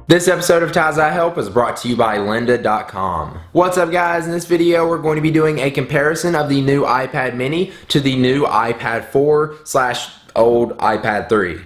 This episode of IHelp is brought to you by lynda.com. What's up, guys? In this video we're going to be doing a comparison of the new iPad mini to the new iPad 4 / old iPad 3.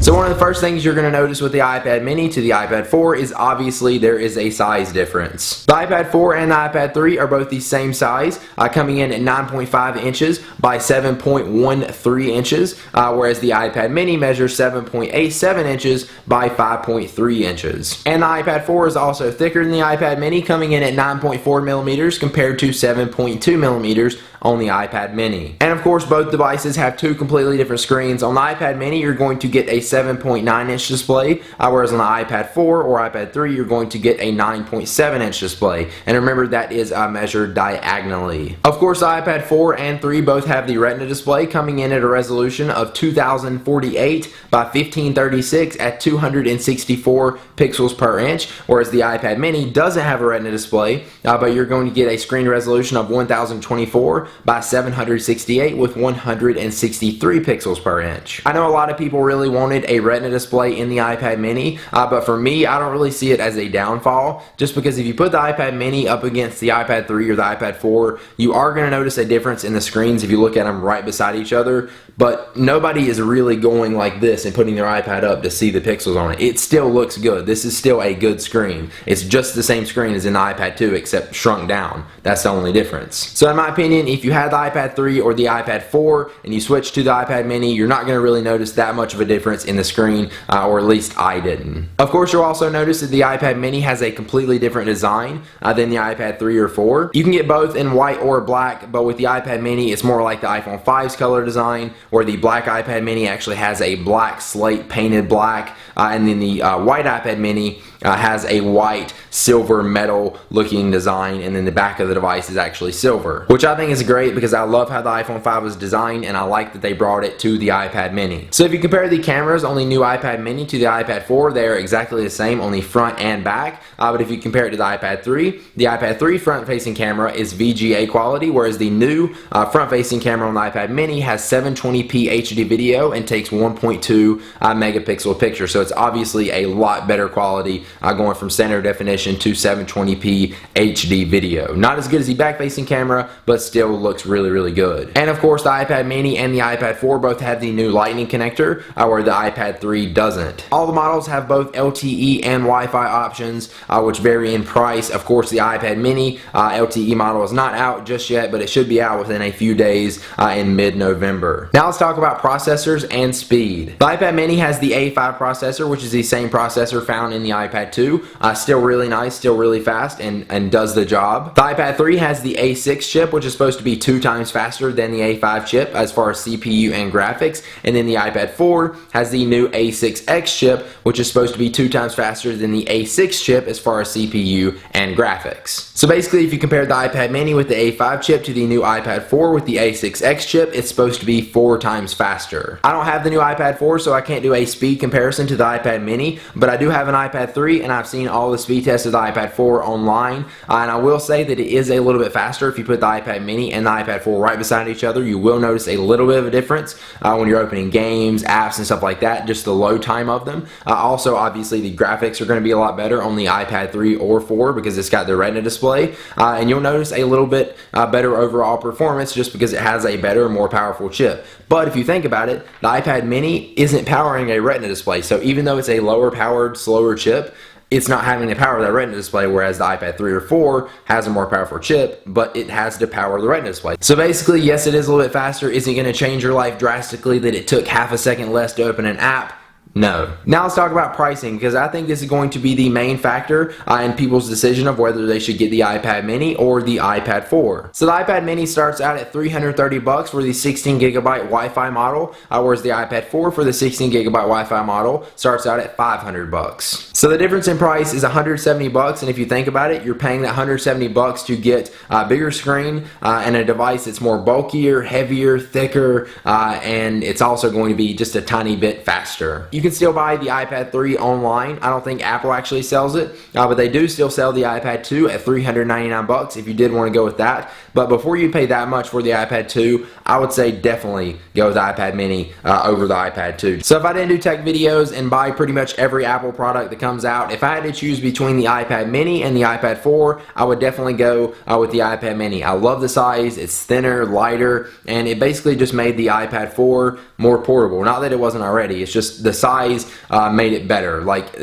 So one of the first things you're going to notice with the iPad mini to the iPad 4 is obviously there is a size difference. The iPad 4 and the iPad 3 are both the same size, coming in at 9.5 inches by 7.13 inches, whereas the iPad mini measures 7.87 inches by 5.3 inches. And the iPad 4 is also thicker than the iPad mini, coming in at 9.4 millimeters compared to 7.2 millimeters on the iPad mini. And of course both devices have two completely different screens. On the iPad mini you're going to get a 7.9 inch display, whereas on the iPad 4 or iPad 3 you're going to get a 9.7 inch display. And remember, that is measured diagonally. Of course the iPad 4 and 3 both have the Retina display, coming in at a resolution of 2048 by 1536 at 264 pixels per inch, whereas the iPad mini doesn't have a Retina display, but you're going to get a screen resolution of 1024 by 768 with 163 pixels per inch. I know a lot of people really wanted a Retina display in the iPad mini, but for me I don't really see it as a downfall, just because if you put the iPad mini up against the iPad 3 or the iPad 4, you are going to notice a difference in the screens if you look at them right beside each other, but nobody is really going like this and putting their iPad up to see the pixels on it. It still looks good. This is still a good screen. It's just the same screen as in the iPad 2 except shrunk down. That's the only difference. So in my opinion, if you had the iPad 3 or the iPad 4 and you switch to the iPad mini, you're not going to really notice that much of a difference in the screen, or at least I didn't. Of course you'll also notice that the iPad mini has a completely different design than the iPad 3 or 4. You can get both in white or black, but with the iPad mini it's more like the iPhone 5's color design, where the black iPad mini actually has a black slate painted black, and then the white iPad mini has a white silver metal looking design, and then the back of the device is actually silver, which I think is great because I love how the iPhone 5 was designed and I like that they brought it to the iPad mini. So if you compare the cameras on the new iPad mini to the iPad 4, they are exactly the same on the front and back, but if you compare it to the iPad 3, the iPad 3 front facing camera is VGA quality, whereas the new front facing camera on the iPad mini has 720p HD video and takes 1.2 megapixel picture. So it's obviously a lot better quality, going from standard definition to 720p HD video. Not as good as the back facing camera, but still looks really, really good. And of course the iPad mini and the iPad 4 both have the new lightning connector, where the iPad 3 doesn't. All the models have both LTE and Wi-Fi options, which vary in price. Of course the iPad mini LTE model is not out just yet, but it should be out within a few days in mid-November. Now let's talk about processors and speed. The iPad mini has the A5 processor, which is the same processor found in the iPad 2. Still really nice, still really fast, and does the job. The iPad 3 has the A6 chip, which is supposed to be 2 times faster than the A5 chip as far as CPU and graphics, and then the iPad 4 has the new A6X chip, which is supposed to be 2 times faster than the A6 chip as far as CPU and graphics. So basically, if you compare the iPad mini with the A5 chip to the new iPad 4 with the A6X chip, it's supposed to be 4 times faster. I don't have the new iPad 4, so I can't do a speed comparison to the iPad mini, but I do have an iPad 3, and I've seen all the speed tests of the iPad 4 online, and I will say that it is a little bit faster. If you put the iPad mini and the iPad 4 right beside each other, you will notice a little bit of a difference when you're opening games, apps, and stuff like that, just the load time of them. Also, obviously, the graphics are going to be a lot better on the iPad 3 or 4 because it's got the Retina display, and you'll notice a little bit better overall performance just because it has a better, more powerful chip. But if you think about it, the iPad mini isn't powering a Retina display, so even though it's a lower powered, slower chip, it's not having the power of that Retina display, whereas the iPad 3 or 4 has a more powerful chip, but it has to power the Retina display. So basically, yes, it is a little bit faster. Is it going to change your life drastically that it took half a second less to open an app? No. Now let's talk about pricing, because I think this is going to be the main factor in people's decision of whether they should get the iPad mini or the iPad 4. So the iPad mini starts out at $330 for the 16 gigabyte Wi-Fi model, whereas the iPad 4 for the 16 gigabyte Wi-Fi model starts out at $500. So the difference in price is $170, and if you think about it, you're paying that $170 to get a bigger screen and a device that's more bulkier, heavier, thicker, and it's also going to be just a tiny bit faster. You can still buy the iPad 3 online. I don't think Apple actually sells it, but they do still sell the iPad 2 at $399 if you did want to go with that. But before you pay that much for the iPad 2, I would say definitely go with the iPad mini over the iPad 2. So if I didn't do tech videos and buy pretty much every Apple product that comes out, if I had to choose between the iPad mini and the iPad 4, I would definitely go with the iPad mini. I love the size. It's thinner, lighter, and it basically just made the iPad 4 more portable. Not that it wasn't already, it's just the size made it better. Like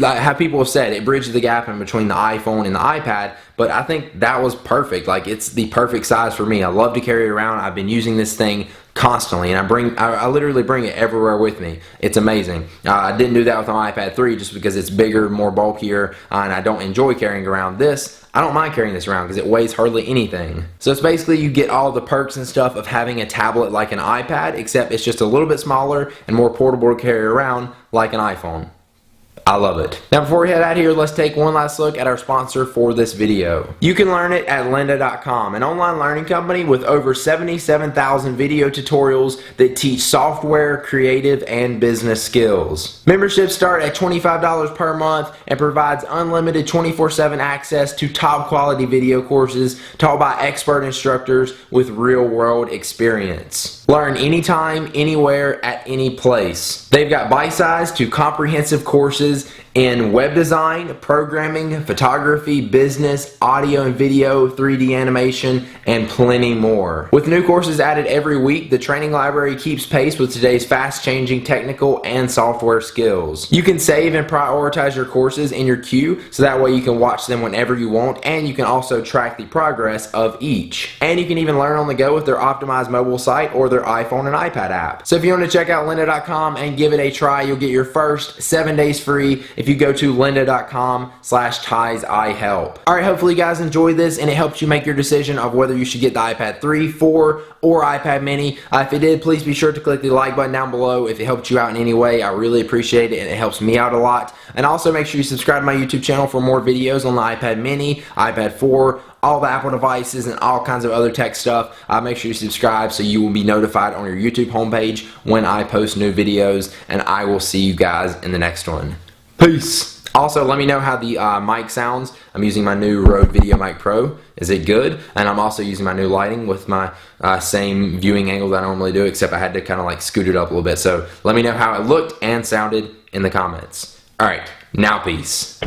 how people have said, it bridged the gap in between the iPhone and the iPad, but I think that was perfect. Like, it's the perfect size for me. I love to carry it around. I've been using this thing constantly, and I literally bring it everywhere with me. It's amazing. I didn't do that with my iPad 3 just because it's bigger, more bulkier, and I don't enjoy carrying around this. I don't mind carrying this around because it weighs hardly anything. So it's basically you get all the perks and stuff of having a tablet like an iPad, except it's just a little bit smaller and more portable to carry around like an iPhone. I love it. Now before we head out here, let's take one last look at our sponsor for this video. You can learn it at lynda.com, an online learning company with over 77,000 video tutorials that teach software, creative, and business skills. Memberships start at $25 per month and provides unlimited 24/7 access to top quality video courses taught by expert instructors with real world experience. Learn anytime, anywhere, at any place. They've got bite-sized to comprehensive courses in web design, programming, photography, business, audio and video, 3D animation, and plenty more. With new courses added every week, the training library keeps pace with today's fast-changing technical and software skills. You can save and prioritize your courses in your queue, so that way you can watch them whenever you want, and you can also track the progress of each. And you can even learn on the go with their optimized mobile site or their iPhone and iPad app. So if you want to check out lynda.com and give it a try, you'll get your first 7 days free if you go to lynda.com/ties IHelp. Alright, hopefully you guys enjoyed this and it helps you make your decision of whether you should get the iPad 3, 4, or iPad mini. If it did, please be sure to click the like button down below if it helped you out in any way. I really appreciate it and it helps me out a lot. And also make sure you subscribe to my YouTube channel for more videos on the iPad mini, iPad 4, all the Apple devices, and all kinds of other tech stuff. Make sure you subscribe so you will be notified on your YouTube homepage when I post new videos, and I will see you guys in the next one. Peace! Also, let me know how the mic sounds. I'm using my new Rode Video Mic Pro. Is it good? And I'm also using my new lighting with my same viewing angle that I normally do, except I had to kind of like scoot it up a little bit. So let me know how it looked and sounded in the comments. Alright, now peace.